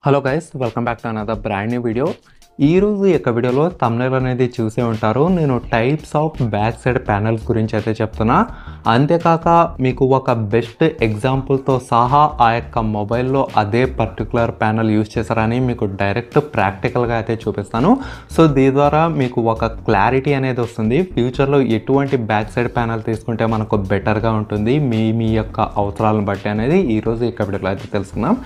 Hello guys, welcome back to another brand new video. ఈరోజు ఈ యొక్క వీడియోలో థంబ్నెయిల్ అనేది చూసే ఉంటారు. నేను types of back side panels గురించి అయితే చెప్తున్నా. అంతేకాక మీకు ఒక బెస్ట్ ఎగ్జాంపుల్తో సహా ఆ యొక్క మొబైల్లో అదే పర్టికులర్ ప్యానల్ యూజ్ చేశారని మీకు డైరెక్ట్ ప్రాక్టికల్గా అయితే చూపిస్తాను. సో దీని ద్వారా మీకు ఒక క్లారిటీ అనేది వస్తుంది. ఫ్యూచర్లో ఎటువంటి బ్యాక్ సైడ్ ప్యానల్ తీసుకుంటే మనకు బెటర్గా ఉంటుంది మీ యొక్క అవసరాలను బట్టి అనేది ఈరోజు ఈ వీడియోలో అయితే తెలుసుకుందాం.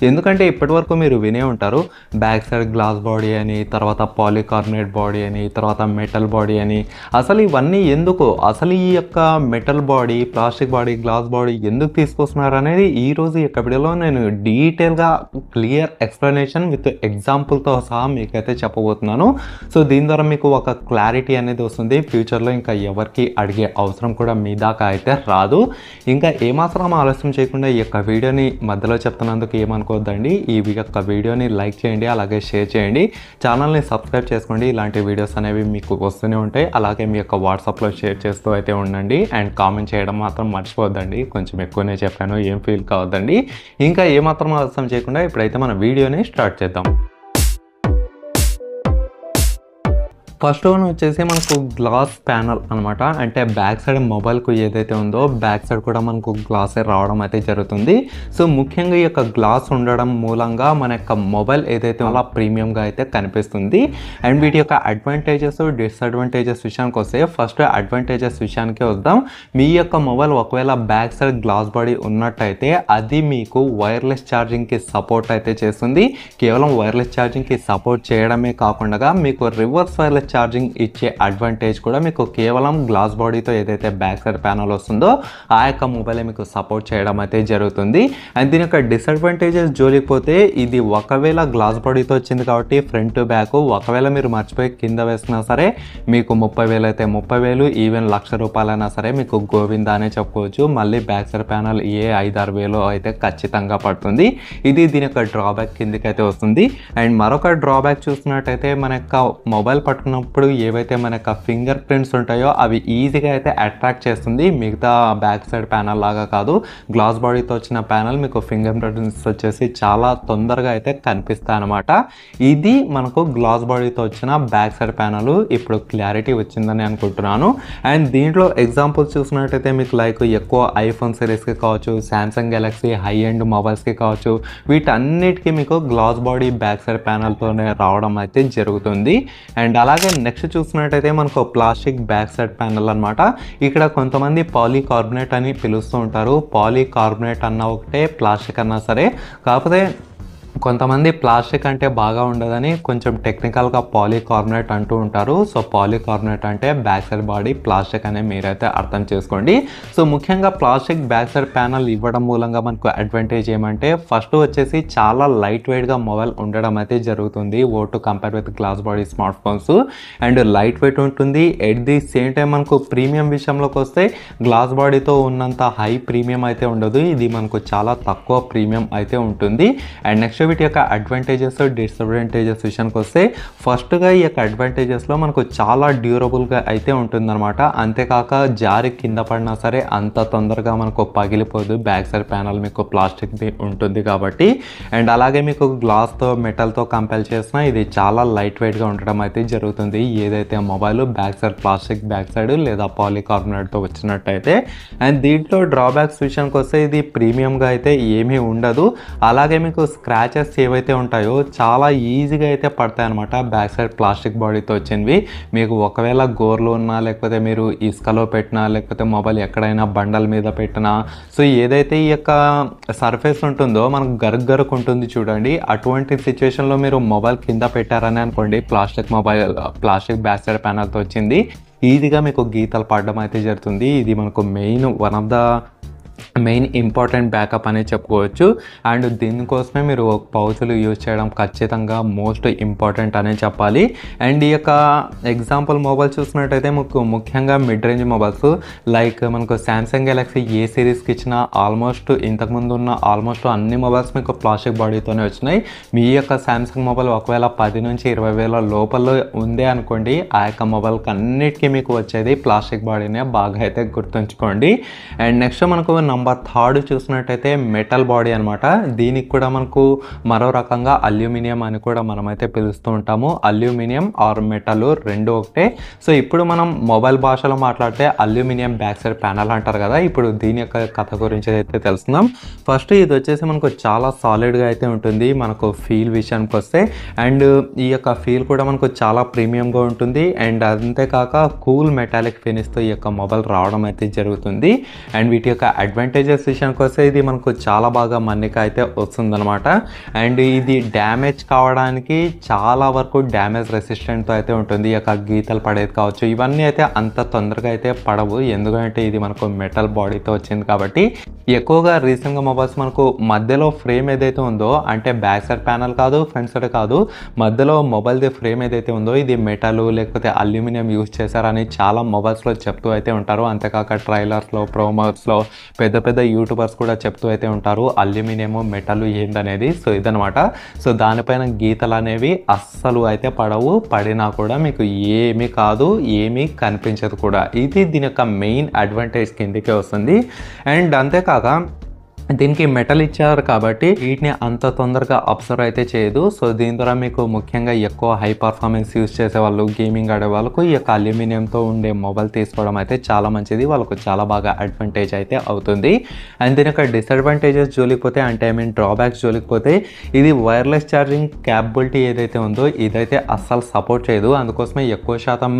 ఎందుకంటే ఇప్పటివరకు మీరు వినే ఉంటారు బ్యాక్ సైడ్ గ్లాస్ బాడీ అని, తర్వాత పాలికార్బోనేట్ బాడీ అని, తర్వాత మెటల్ బాడీ అని. అసలు ఇవన్నీ ఎందుకు, అసలు ఈ యొక్క metal body, plastic body, glass body ఎందుకు తీసుకొస్తున్నారు అనేది ఈరోజు ఈ వీడియోలో నేను డీటెయిల్గా క్లియర్ ఎక్స్ప్లెనేషన్ విత్ ఎగ్జాంపుల్తో సహా మీకైతే చెప్పబోతున్నాను. సో దీని ద్వారా మీకు ఒక క్లారిటీ అనేది వస్తుంది. ఫ్యూచర్లో ఇంకా ఎవరికి అడిగే అవసరం కూడా మీ దాకా అయితే రాదు. ఇంకా ఏమాత్రం ఆలస్యం చేయకుండా ఈ యొక్క వీడియోని మధ్యలో చెప్తున్నందుకు ఏమనుకోవద్దండి. ఈ యొక్క వీడియోని లైక్ చేయండి, అలాగే షేర్ చేయండి, ఛానల్ని సబ్స్క్రైబ్ చేసుకోండి. ఇలాంటి వీడియోస్ అనేవి మీకు వస్తూనే ఉంటాయి. అలాగే మీ యొక్క వాట్సాప్లో షేర్ చేస్తూ అయితే ఉండండి. అండ్ కామెంట్ చేయడం మాత్రం మర్చిపోవద్దండి. కొంచెం ఎక్కువనే చెప్పాను, ఏం ఫీల్ కావద్దండి. ఇంకా ఏమాత్రం ఆలస్యం చేయకుండా ఇప్పుడైతే మన వీడియోని స్టార్ట్ చేద్దాం. ఫస్ట్ వన్ వచ్చేసి మనకు గ్లాస్ ప్యానల్ అనమాట. అంటే బ్యాక్ సైడ్ మొబైల్కు ఏదైతే ఉందో బ్యాక్ సైడ్ కూడా మనకు గ్లాసే రావడం అయితే జరుగుతుంది. సో ముఖ్యంగా ఈ యొక్క గ్లాస్ ఉండడం మూలంగా మన యొక్క మొబైల్ ఏదైతే అలా ప్రీమియంగా అయితే కనిపిస్తుంది. అండ్ వీటి యొక్క అడ్వాంటేజెస్, డిసడ్వాంటేజెస్ విషయానికి వస్తే ఫస్ట్ అడ్వాంటేజెస్ విషయానికి వద్దాం. మీ యొక్క మొబైల్ ఒకవేళ బ్యాక్ సైడ్ గ్లాస్ బాడీ ఉన్నట్టయితే అది మీకు వైర్లెస్ ఛార్జింగ్కి సపోర్ట్ అయితే చేస్తుంది. కేవలం వైర్లెస్ ఛార్జింగ్కి సపోర్ట్ చేయడమే కాకుండా మీకు రివర్స్ వైర్లెస్ ఛార్జింగ్ ఇచ్చే అడ్వాంటేజ్ కూడా మీకు కేవలం గ్లాస్ బాడీతో ఏదైతే బ్యాక్ సైడ్ ప్యానల్ వస్తుందో ఆ యొక్క మొబైల్ మీకు సపోర్ట్ చేయడం అయితే జరుగుతుంది. అండ్ దీని యొక్క డిసడ్వాంటేజెస్ జోలిపోతే ఇది ఒకవేళ గ్లాస్ బాడీతో వచ్చింది కాబట్టి ఫ్రంట్ టు బ్యాక్ ఒకవేళ మీరు మర్చిపోయి కింద వేసినా సరే మీకు 30,000 అయితే 30,000, ఈవెన్ ₹1,00,000 సరే మీకు గోవిందా అనే చెప్పుకోవచ్చు. మళ్ళీ బ్యాక్ సైడ్ ప్యానల్ 5-6 వేలు అయితే ఖచ్చితంగా పడుతుంది. ఇది దీని యొక్క డ్రాబ్యాక్ కిందకి అయితే వస్తుంది. అండ్ మరొక డ్రాబ్యాక్ చూసినట్టయితే మన యొక్క మొబైల్ పట్టుకున్నప్పుడు ఏవైతే మన యొక్క ఫింగర్ ప్రింట్స్ ఉంటాయో అవి ఈజీగా అయితే అట్రాక్ట్ చేస్తుంది. మిగతా బ్యాక్ సైడ్ ప్యానల్ లాగా కాదు. గ్లాస్ బాడీతో వచ్చిన ప్యానల్ మీకు ఫింగర్ ప్రింట్స్ వచ్చేసి చాలా తొందరగా అయితే కనిపిస్తాయి అనమాట. ఇది మనకు గ్లాస్ బాడీతో వచ్చిన బ్యాక్ సైడ్ ప్యానల్. ఇప్పుడు క్లారిటీ వచ్చిందని అనుకుంటున్నాను. అండ్ దీంట్లో ఎగ్జాంపుల్స్ చూసినట్టయితే మీకు లైక్ ఎక్కువ ఐఫోన్ సిరీస్కి కావచ్చు, శాంసంగ్ గెలాక్సీ హై ఎండ్ మొబైల్స్కి కావచ్చు, వీటన్నిటికీ మీకు గ్లాస్ బాడీ బ్యాక్ సైడ్ ప్యానల్తోనే రావడం అయితే జరుగుతుంది. అండ్ అలాగే నెక్స్ట్ చూసినట్టయితే మనకు ప్లాస్టిక్ బ్యాక్ సైడ్ ప్యానల్ అనమాట. ఇక్కడ కొంతమంది పాలికార్బోనేట్ అని పిలుస్తూ ఉంటారు. పాలికార్బోనేట్ అన్న ఒకటే, ప్లాస్టిక్ అన్నా సరే. కాకపోతే కొంతమంది ప్లాస్టిక్ అంటే బాగా ఉండదని కొంచెం టెక్నికల్గా పాలికార్బోనేట్ అంటూ ఉంటారు. సో పాలికార్బోనేట్ అంటే బ్యాక్ సైడ్ బాడీ ప్లాస్టిక్ అనే మీరైతే అర్థం చేసుకోండి. సో ముఖ్యంగా ప్లాస్టిక్ బ్యాక్ సైడ్ ప్యానల్ ఇవ్వడం మూలంగా మనకు అడ్వాంటేజ్ ఏమంటే ఫస్ట్ వచ్చేసి చాలా లైట్ వెయిట్గా మొబైల్ ఉండడం అయితే జరుగుతుంది. To compare with glass body smart phones. And light weight ఉంటుంది. ఎట్ ది సేమ్ టైం మనకు ప్రీమియం విషయంలోకి వస్తే గ్లాస్ బాడీతో ఉన్నంత హై ప్రీమియం అయితే ఉండదు. ఇది మనకు చాలా తక్కువ ప్రీమియం అయితే ఉంటుంది. అండ్ నెక్స్ట్ వీటి యొక్క అడ్వాంటేజెస్, డిసడ్వాంటేజెస్ విషయానికి వస్తే ఫస్ట్గా ఈ యొక్క అడ్వాంటేజెస్లో మనకు చాలా డ్యూరబుల్గా అయితే ఉంటుందన్నమాట. అంతేకాక జారి కింద పడినా సరే అంత తొందరగా మనకు పగిలిపోదు. బ్యాక్ సైడ్ ప్యానల్ మీకు ప్లాస్టిక్ది ఉంటుంది కాబట్టి. అండ్ అలాగే మీకు గ్లాస్తో, మెటల్తో కంపేర్ చేసినా ఇది చాలా లైట్ వెయిట్గా ఉండడం అయితే జరుగుతుంది. ఏదైతే mobile back side plastic back side లేదా పాలికార్బోనేట్తో వచ్చినట్టయితే. అండ్ దీంట్లో డ్రాబ్యాక్స్ విషయానికి వస్తే ఇది ప్రీమియంగా అయితే ఏమీ ఉండదు. అలాగే మీకు స్క్రాచెస్ ఏవైతే ఉంటాయో చాలా ఈజీగా అయితే పడతాయి అనమాట. బ్యాక్ సైడ్ ప్లాస్టిక్ బాడీతో వచ్చినవి మీకు ఒకవేళ గోర్లు ఉన్నా, లేకపోతే మీరు ఇసుకలో పెట్టినా, లేకపోతే మొబైల్ ఎక్కడైనా బండల మీద పెట్టినా, సో ఏదైతే ఈ యొక్క సర్ఫేస్ ఉంటుందో మనకు గరుకు ఉంటుంది చూడండి. అటువంటి సిచ్యువేషన్లో మీరు మొబైల్ కింద పెట్టారని అనుకోండి, ప్లాస్టిక్ బ్యాక్ సైడ్ ప్యానల్తో వచ్చింది, ఈజీగా మీకు గీతలు పడడం అయితే జరుగుతుంది. ఇది మనకు one of the main important backup అనేది చెప్పుకోవచ్చు. అండ్ దీనికోసమే మీరు పౌచులు యూజ్ చేయడం ఖచ్చితంగా మోస్ట్ ఇంపార్టెంట్ అనే చెప్పాలి. అండ్ ఈ యొక్క ఎగ్జాంపుల్ మొబైల్ చూసినట్టయితే ముఖ్యంగా మిడ్ రేంజ్ మొబైల్స్ లైక్ మనకు శాంసంగ్ గెలాక్సీ ఏ సిరీస్కి ఇచ్చిన ఆల్మోస్ట్ ఇంతకుముందు ఉన్న ఆల్మోస్ట్ అన్ని మొబైల్స్ మీకు ప్లాస్టిక్ బాడీతోనే వచ్చినాయి. మీ యొక్క శాంసంగ్ మొబైల్ ఒకవేళ 10,000 నుంచి 20,000 లోపల ఉందే అనుకోండి, ఆ యొక్క మొబైల్కి అన్నిటికీ మీకు వచ్చేది ప్లాస్టిక్ బాడీనే, బాగా అయితే గుర్తుంచుకోండి. అండ్ నెక్స్ట్ మనకు నంబర్ థర్డ్ చూసినట్టయితే మెటల్ బాడీ అనమాట. దీనికి కూడా మనకు మరో రకంగా అల్యూమినియం అని కూడా మనమైతే పిలుస్తూ ఉంటాము. అల్యూమినియం ఆర్ మెటల్ రెండు ఒకటే. సో ఇప్పుడు మనం మొబైల్ భాషలో మాట్లాడితే అల్యూమినియం బ్యాక్ సైడ్ ప్యానల్ అంటారు కదా. ఇప్పుడు దీని యొక్క కథ గురించి అయితే తెలుసుకుందాం. ఫస్ట్ ఇది వచ్చేసి మనకు చాలా సాలిడ్గా అయితే ఉంటుంది మనకు ఫీల్ విషయానికి వస్తే. అండ్ ఈ యొక్క ఫీల్ కూడా మనకు చాలా ప్రీమియంగా ఉంటుంది. అండ్ అంతేకాక కూల్ మెటాలిక్ ఫినిష్తో ఈ యొక్క మొబైల్ రావడం అయితే జరుగుతుంది. అండ్ వీటి యొక్క అడ్వాంటేజెస్ విషయానికి వస్తే ఇది మనకు చాలా బాగా మన్నిక అయితే వస్తుందన్నమాట. అండ్ ఇది డ్యామేజ్ కావడానికి చాలా వరకు డ్యామేజ్ రెసిస్టెంట్తో అయితే ఉంటుంది. ఈ యొక్క గీతలు పడేది కావచ్చు, ఇవన్నీ అయితే అంత తొందరగా అయితే పడవు, ఎందుకంటే ఇది మనకు మెటల్ బాడీతో వచ్చింది కాబట్టి. ఎక్కువగా రీసెంట్గా మొబైల్స్ మనకు మధ్యలో ఫ్రేమ్ ఏదైతే ఉందో, అంటే బ్యాక్ సైడ్ ప్యానల్ కాదు, ఫ్రంట్ సైడ్ కాదు, మధ్యలో మొబైల్ది ఫ్రేమ్ ఏదైతే ఉందో ఇది మెటల్ లేకపోతే అల్యూమినియం యూజ్ చేశారని చాలా మొబైల్స్లో చెప్తూ అయితే ఉంటారు. అంతేకాక ట్రైలర్స్లో, ప్రోమోస్లో పెద్ద పెద్ద యూట్యూబర్స్ కూడా చెప్తూ అయితే ఉంటారు అల్యూమినియం మెటల్ ఏందనేది. సో ఇదనమాట. సో దానిపైన గీతలు అనేవి అస్సలు అయితే పడవు, పడినా కూడా మీకు ఏమీ కాదు, ఏమీ కనిపించదు కూడా. ఇది దీని యొక్క మెయిన్ అడ్వాంటేజ్ కిందకే వస్తుంది. అండ్ అంతేకాక దీనికి మెటల్ ఇచ్చారు కాబట్టి వీటిని అంత తొందరగా అబ్జర్వ్ అయితే చేయదు. సో దీని ద్వారా మీకు ముఖ్యంగా ఎక్కువ హై పర్ఫార్మెన్స్ యూజ్ చేసే వాళ్ళు, గేమింగ్ ఆడే వాళ్ళకు ఈ యొక్క అల్యూమినియంతో ఉండే మొబైల్ తీసుకోవడం అయితే చాలా మంచిది, వాళ్ళకు చాలా బాగా అడ్వాంటేజ్ అయితే అవుతుంది. అండ్ దీని యొక్క డిసడ్వాంటేజెస్ జోలికి పోతే, అంటే డ్రాబ్యాక్స్ జోలికి పోతే, ఇది వైర్లెస్ ఛార్జింగ్ క్యాపబిలిటీ ఏదైతే ఉందో ఇదైతే అస్సలు సపోర్ట్ చేయదు. అందుకోసమే ఎక్కువ శాతం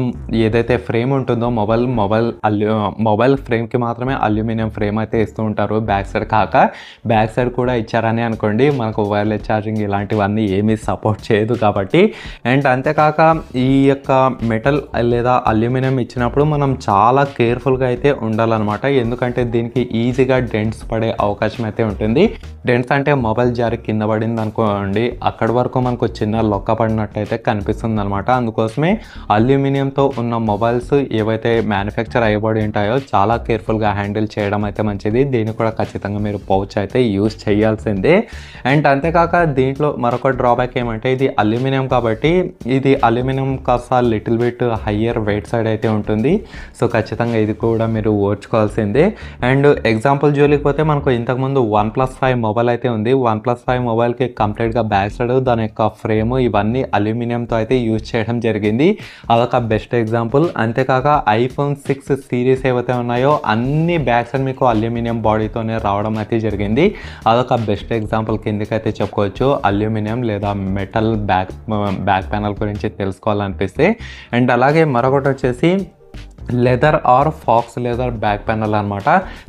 ఏదైతే ఫ్రేమ్ ఉంటుందో మొబైల్ ఫ్రేమ్కి మాత్రమే అల్యూమినియం ఫ్రేమ్ అయితే ఇస్తూ ఉంటారు, బ్యాక్ సైడ్ కాక. బ్యాక్ సైడ్ కూడా ఇచ్చారని అనుకోండి, మనకు వైర్లెస్ ఛార్జింగ్ ఇలాంటివన్నీ ఏమీ సపోర్ట్ చేయదు కాబట్టి. అండ్ అంతేకాక ఈ యొక్క మెటల్ లేదా అల్యూమినియం ఇచ్చినప్పుడు మనం చాలా కేర్ఫుల్గా అయితే ఉండాలన్నమాట, ఎందుకంటే దీనికి ఈజీగా డెంట్స్ పడే అవకాశం అయితే ఉంటుంది. డెంట్స్ అంటే మొబైల్ జారి కింద పడింది అనుకోండి, అక్కడి వరకు మనకు చిన్న లొక్క పడినట్టయితే కనిపిస్తుంది అనమాట. అందుకోసమే అల్యూమినియంతో ఉన్న మొబైల్స్ ఏవైతే మ్యానుఫ్యాక్చర్ అయ్యబడి ఉంటాయో చాలా కేర్ఫుల్గా హ్యాండిల్ చేయడం అయితే మంచిది. దీన్ని కూడా ఖచ్చితంగా మీరు పౌచ్ అయితే యూజ్ చేయాల్సిందే. అండ్ అంతేకాక దీంట్లో మరొక డ్రాబ్యాక్ ఏమంటే, ఇది అల్యూమినియం కాబట్టి ఇది అల్యూమినియం కాస్త little bit higher weight side అయితే ఉంటుంది. సో ఖచ్చితంగా ఇది కూడా మీరు ఓర్చుకోవాల్సిందే. అండ్ ఎగ్జాంపుల్ జోలికి పోతే మనకు ఇంతకుముందు OnePlus 5 మొబైల్ అయితే ఉంది. OnePlus 5 మొబైల్కి కంప్లీట్గా బ్యాక్ సైడ్ దాని యొక్క ఫ్రేమ్ ఇవన్నీ అల్యూమినియంతో అయితే యూజ్ చేయడం జరిగింది. అదొక బెస్ట్ ఎగ్జాంపుల్. అంతేకాక iPhone 6 సిరీస్ ఏవైతే ఉన్నాయో అన్ని బ్యాక్ సైడ్ మీకు అల్యూమినియం బాడీతోనే రావడం అయితే జరిగింది. అదొక బెస్ట్ ఎగ్జాంపుల్ కిందకైతే చెప్పుకోవచ్చు అల్యూమినియం లేదా మెటల్ బ్యాక్ ప్యానల్ గురించి తెలుసుకోవాలనిపిస్తే. అండ్ అలాగే మరొకటి వచ్చేసి leather or faux leather back panel అనమాట.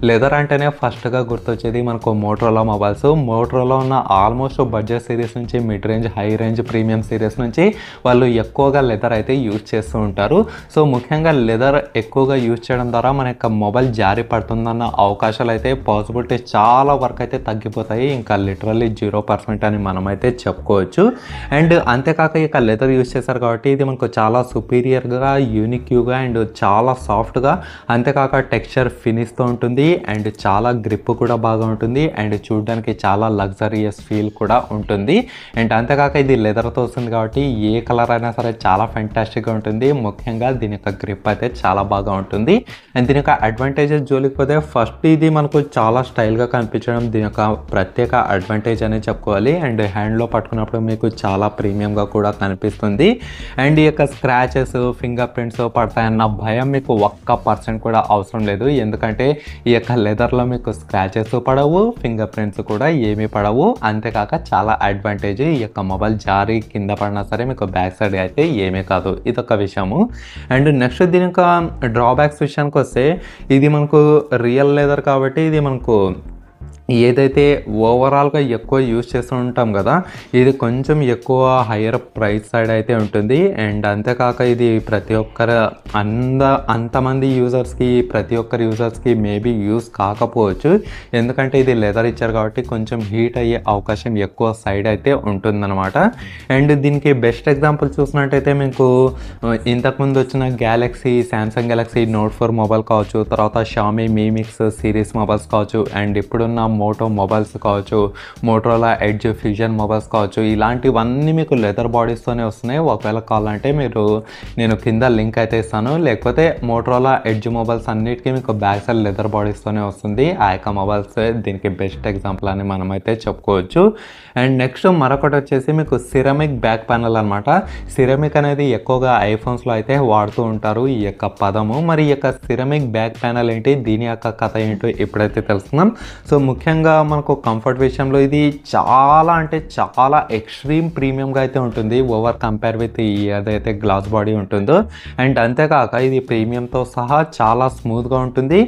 లెదర్ అంటేనే ఫస్ట్గా గుర్తొచ్చేది మనకు మోటరోలా మొబైల్స్. మోటరోలా ఉన్న ఆల్మోస్ట్ బడ్జెట్ సిరీస్ నుంచి mid range, high range, premium series నుంచి వాళ్ళు ఎక్కువగా లెదర్ అయితే యూజ్ చేస్తూ ఉంటారు. సో ముఖ్యంగా లెదర్ ఎక్కువగా యూజ్ చేయడం ద్వారా మన యొక్క మొబైల్ జారి పడుతుందన్న అవకాశాలు అయితే పాసిబిలిటీ చాలా వరకు అయితే తగ్గిపోతాయి, ఇంకా లిటరల్లీ 0% అని మనమైతే చెప్పుకోవచ్చు. అండ్ అంతేకాక ఇక లెదర్ యూజ్ చేశారు కాబట్టి ఇది మనకు చాలా సుపీరియర్గా, యూనిక్యూగా అండ్ చాలా సాఫ్ట్గా, అంతేకాక టెక్స్చర్ ఫినిష్తో ఉంటుంది. అండ్ చాలా గ్రిప్ కూడా బాగా ఉంటుంది. అండ్ చూడడానికి చాలా లగ్జరియస్ ఫీల్ కూడా ఉంటుంది. అండ్ అంతేకాక ఇది లెదర్తో వస్తుంది కాబట్టి ఏ కలర్ అయినా సరే చాలా ఫెంటాస్టిక్గా ఉంటుంది. ముఖ్యంగా దీని యొక్క గ్రిప్ అయితే చాలా బాగా ఉంటుంది. అండ్ దీని యొక్క అడ్వాంటేజెస్ జోలికి పోతే, ఫస్ట్ ఇది మనకు చాలా స్టైల్గా కనిపించడం దీని యొక్క ప్రత్యేక అడ్వాంటేజ్ అని చెప్పుకోవాలి. అండ్ హ్యాండ్లో పట్టుకున్నప్పుడు మీకు చాలా ప్రీమియంగా కూడా కనిపిస్తుంది. అండ్ ఈ యొక్క స్క్రాచెస్, ఫింగర్ ప్రింట్స్ పడతాయన్న భయం మీకు 1% కూడా అవసరం లేదు, ఎందుకంటే ఈ యొక్క లెదర్లో మీకు స్క్రాచెస్ పడవు, ఫింగర్ ప్రింట్స్ కూడా ఏమీ పడవు. అంతేకాక చాలా అడ్వాంటేజ్, ఈ యొక్క మొబైల్ జారి కింద పడినా సరే మీకు బ్యాక్ సైడ్ అయితే ఏమీ కాదు, ఇదొక విషయము. అండ్ నెక్స్ట్ దీని యొక్క డ్రాబ్యాక్స్ విషయానికి వస్తే, ఇది మనకు రియల్ లెదర్ కాబట్టి ఇది మనకు ఏదైతే ఓవరాల్గా ఎక్కువ యూజ్ చేస్తూ ఉంటాం కదా, ఇది కొంచెం ఎక్కువ హయ్యర్ ప్రైస్ సైడ్ అయితే ఉంటుంది. అండ్ అంతేకాక ఇది ప్రతి ఒక్కరు అంతమంది యూజర్స్కి, ప్రతి ఒక్కరి యూజర్స్కి మేబీ యూజ్ కాకపోవచ్చు, ఎందుకంటే ఇది లెదర్ ఇచ్చారు కాబట్టి కొంచెం హీట్ అయ్యే అవకాశం ఎక్కువ సైడ్ అయితే ఉంటుందన్నమాట. అండ్ దీనికి బెస్ట్ ఎగ్జాంపుల్ చూసినట్టయితే మీకు ఇంతకుముందు వచ్చిన సామ్సంగ్ గెలాక్సీ Note 4 మొబైల్ కావచ్చు, తర్వాత Xiaomi Mi Mix series mobiles కావచ్చు, అండ్ ఇప్పుడున్న మోటో మొబైల్స్ కావచ్చు, మోటోరోలా ఎడ్జ్ ఫ్యూజన్ మొబైల్స్ కావచ్చు, ఇలాంటివన్నీ మీకు లెదర్ బాడీస్తోనే వస్తున్నాయి. ఒకవేళ కావాలంటే నేను కింద లింక్ అయితే ఇస్తాను. లేకపోతే మోటోరోలా ఎడ్జ్ మొబైల్స్ అన్నిటికీ మీకు బ్యాక్ సైడ్ లెదర్ బాడీస్తోనే వస్తుంది. ఆ యొక్క మొబైల్స్ దీనికి బెస్ట్ ఎగ్జాంపుల్ అని మనమైతే చెప్పుకోవచ్చు. అండ్ నెక్స్ట్ మరొకటి వచ్చేసి మీకు సిరమిక్ బ్యాక్ ప్యానల్ అనమాట. సిరమిక్ అనేది ఎక్కువగా ఐఫోన్స్లో అయితే వాడుతూ ఉంటారు ఈ యొక్క పదము. మరి ఈ యొక్క సిరమిక్ బ్యాక్ ప్యానల్ ఏంటి, దీని యొక్క కథ ఏంటో ఇప్పుడైతే తెలుసుకుందాం. సో ముఖ్యంగా మనకు కంఫర్ట్ విషయంలో ఇది చాలా అంటే చాలా ఎక్స్ట్రీమ్ ప్రీమియంగా అయితే ఉంటుంది ఓవర్ కంపేర్ విత్ ఏదైతే గ్లాస్ బాడీ ఉంటుందో. అండ్ అంతేకాక ఇది ప్రీమియంతో సహా చాలా స్మూత్గా ఉంటుంది.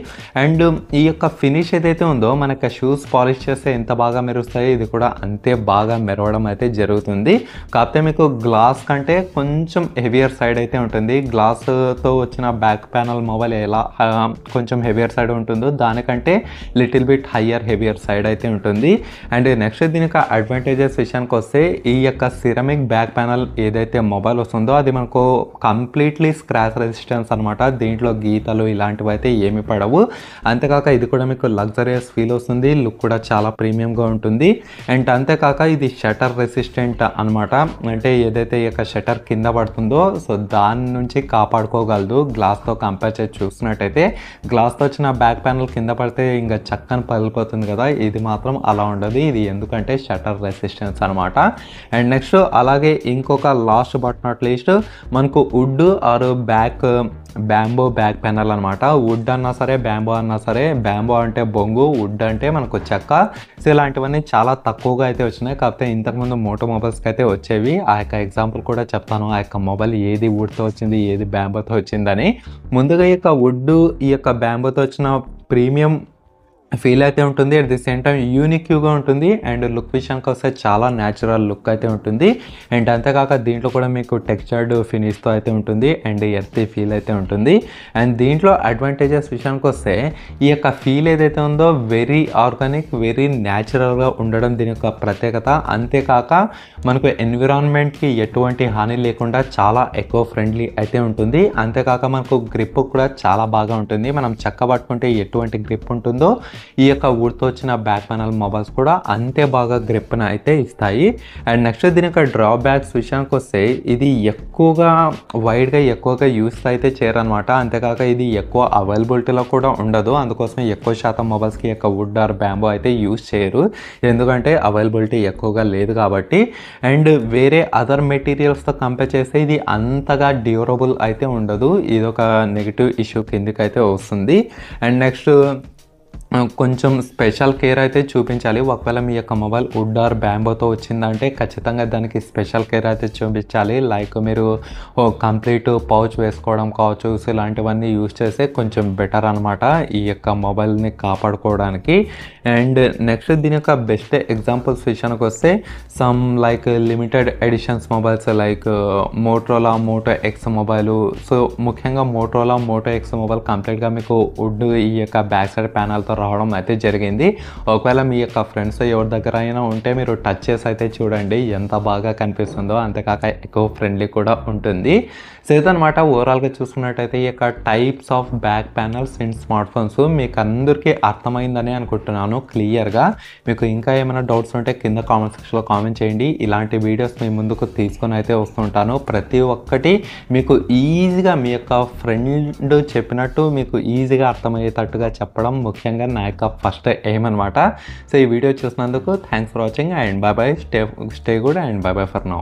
అండ్ ఈ యొక్క ఫినిష్ ఏదైతే ఉందో మనకి షూస్ పాలిష్ చేస్తే ఎంత బాగా మెరుస్తాయో ఇది కూడా అంతే బాగా మెరవడం అయితే జరుగుతుంది. కాకపోతే మీకు గ్లాస్ కంటే కొంచెం హెవియర్ సైడ్ అయితే ఉంటుంది. గ్లాస్తో వచ్చిన బ్యాక్ ప్యానల్ మొబైల్ ఎలా కొంచెం హెవియర్ సైడ్ ఉంటుందో దానికంటే little bit higher heavier side అయితే ఉంటుంది. అండ్ నెక్స్ట్ దీనికి అడ్వాంటేజెస్ విషయానికి వస్తే ఈ యొక్క సిరమిక్ బ్యాక్ ప్యానల్ ఏదైతే మొబైల్ వస్తుందో అది మనకు కంప్లీట్లీ స్క్రాచ్ రెసిస్టెన్స్ అనమాట. దీంట్లో గీతలు ఇలాంటివి అయితే ఏమి పడవు. అంతేకాక ఇది కూడా మీకు లగ్జరియస్ ఫీల్ వస్తుంది, లుక్ కూడా చాలా ప్రీమియంగా ఉంటుంది. అండ్ అంతేకాక ఇది షటర్ రెసిస్టెంట్ అనమాట. అంటే ఏదైతే ఈ యొక్క షటర్ కింద పడుతుందో సో దాని నుంచి కాపాడుకోగలదు. గ్లాస్తో కంపేర్ చేసి చూసినట్టయితే గ్లాస్తో వచ్చిన బ్యాక్ ప్యానల్ కింద పడితే ఇంకా చక్కని పగిలిపోతుంది కదా, ఇది మాత్రం అలా ఉండదు. ఇది ఎందుకంటే షటర్ రెసిస్టెన్స్ అనమాట. అండ్ నెక్స్ట్ అలాగే ఇంకొక లాస్ట్ బట్ నాట్ లీస్ట్ మనకు wood or bamboo back panel అనమాట. వుడ్ అన్నా సరే బ్యాంబో అన్నా సరే, బ్యాంబో అంటే బొంగు, వుడ్ అంటే మనకు చెక్క. సో ఇలాంటివన్నీ చాలా తక్కువగా అయితే వచ్చినాయి. కాకపోతే ఇంతకుముందు మోటో మొబైల్స్కి అయితే వచ్చేవి. ఆ యొక్క ఎగ్జాంపుల్ కూడా చెప్తాను, ఆ యొక్క మొబైల్ ఏది వుడ్తో వచ్చింది ఏది బ్యాంబోతో వచ్చిందని. ముందుగా ఈ యొక్క వుడ్ ఈ యొక్క బ్యాంబోతో వచ్చిన ప్రీమియం ఫీల్ అయితే ఉంటుంది. అట్ ది సేమ్ టైం యూనిక్యూగా ఉంటుంది. అండ్ లుక్ విషయానికి వస్తే చాలా న్యాచురల్ లుక్ అయితే ఉంటుంది. అండ్ అంతేకాక దీంట్లో కూడా మీకు టెక్స్చర్డ్ ఫినిష్తో అయితే ఉంటుంది అండ్ ఎర్తీ ఫీల్ అయితే ఉంటుంది. అండ్ దీంట్లో అడ్వాంటేజెస్ విషయానికి వస్తే ఈ యొక్క ఫీల్ ఏదైతే ఉందో వెరీ ఆర్గానిక్, వెరీ న్యాచురల్గా ఉండడం దీని యొక్క ప్రత్యేకత. అంతేకాక మనకు ఎన్విరాన్మెంట్కి ఎటువంటి హాని లేకుండా చాలా ఎకో ఫ్రెండ్లీ అయితే ఉంటుంది. అంతేకాక మనకు గ్రిప్ కూడా చాలా బాగా ఉంటుంది. మనం చెక్క పట్టుకుంటే ఎటువంటి గ్రిప్ ఉంటుందో ఈ యొక్క వుడ్తో వచ్చిన బ్యాక్ ప్యానల్ మొబైల్స్ కూడా అంతే బాగా గ్రిప్ని అయితే ఇస్తాయి. అండ్ నెక్స్ట్ దీని యొక్క డ్రాబ్యాక్స్ విషయానికి వస్తే ఇది ఎక్కువగా వైడ్గా ఎక్కువగా యూస్ అయితే చేయరనమాట. అంతేకాక ఇది ఎక్కువ అవైలబిలిటీలో కూడా ఉండదు. అందుకోసం ఎక్కువ శాతం మొబైల్స్కి ఈ యొక్క వుడ్ ఆర్ బ్యాంబో అయితే యూస్ చేయరు, ఎందుకంటే అవైలబిలిటీ ఎక్కువగా లేదు కాబట్టి. అండ్ వేరే అదర్ మెటీరియల్స్తో కంపేర్ చేస్తే ఇది అంతగా డ్యూరబుల్ అయితే ఉండదు. ఇది ఒక నెగిటివ్ ఇష్యూ కిందకి అయితే వస్తుంది. అండ్ నెక్స్ట్ కొంచెం స్పెషల్ కేర్ అయితే చూపించాలి. ఒకవేళ మీ యొక్క మొబైల్ వుడ్ ఆర్ బ్యాంబోతో వచ్చిందంటే ఖచ్చితంగా దానికి స్పెషల్ కేర్ అయితే చూపించాలి. లైక్ మీరు కంప్లీట్ పౌచ్ వేసుకోవడం కావచ్చు, సో ఇలాంటివన్నీ యూజ్ చేస్తే కొంచెం బెటర్ అనమాట ఈ యొక్క మొబైల్ని కాపాడుకోవడానికి. అండ్ నెక్స్ట్ దీని యొక్క బెస్ట్ ఎగ్జాంపుల్స్ విషయానికి వస్తే some like limited editions mobiles like Motorola Moto X mobile. So ముఖ్యంగా మోటోరోలా మోటో ఎక్స్ మొబైల్ కంప్లీట్గా మీకు వుడ్ ఈ యొక్క బ్యాక్ సైడ్ ప్యానల్తో రావడం అయితే జరిగింది. ఒకవేళ మీ యొక్క ఫ్రెండ్స్ ఎవరి దగ్గర అయినా ఉంటే మీరు టచ్ చేసి అయితే చూడండి ఎంత బాగా కనిపిస్తుందో. అంతేకాక ఎకో ఫ్రెండ్లీ కూడా ఉంటుంది. సో ఇదనమాట ఓవరాల్గా చూసుకున్నట్టయితే ఈ యొక్క types of back panels in smart phones మీకు అందరికీ అర్థమైందని అనుకుంటున్నాను క్లియర్గా. మీకు ఇంకా ఏమైనా డౌట్స్ ఉంటే కింద కామెంట్ సెక్షన్లో కామెంట్ చేయండి. ఇలాంటి వీడియోస్ మీ ముందుకు తీసుకొని అయితే వస్తుంటాను. ప్రతి ఒక్కటి మీకు ఈజీగా మీ యొక్క ఫ్రెండ్ చెప్పినట్టు మీకు ఈజీగా అర్థమయ్యేటట్టుగా చెప్పడం ముఖ్యంగా నా యొక్క ఫస్ట్ ఎయిమ్ అనమాట. సో ఈ వీడియో చూసినందుకు thanks for watching and bye bye, stay good and bye bye for now.